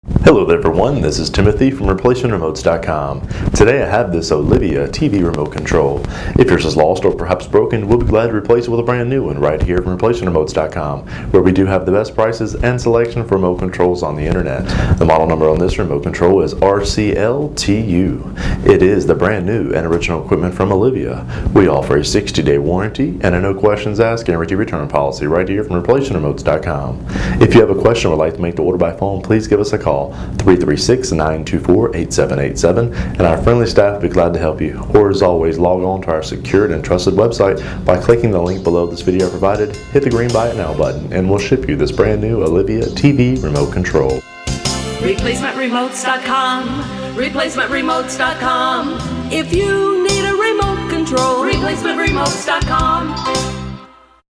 Hello there everyone, this is Timothy from ReplacementRemotes.com. Today I have this Olevia TV remote control. If yours is lost or perhaps broken, we'll be glad to replace it with a brand new one right here from ReplacementRemotes.com, where we do have the best prices and selection for remote controls on the internet. The model number on this remote control is RC-LTU. It is the brand new and original equipment from Olevia. We offer a 60-day warranty and a no questions asked guarantee return policy right here from ReplacementRemotes.com. If you have a question or would like to make the order by phone, please give us a call. 336-924-8787, and our friendly staff will be glad to help you. Or as always, log on to our secured and trusted website by clicking the link below this video provided, hit the green Buy It Now button, and we'll ship you this brand new Olevia TV remote control. ReplacementRemotes.com, ReplacementRemotes.com. If you need a remote control, ReplacementRemotes.com.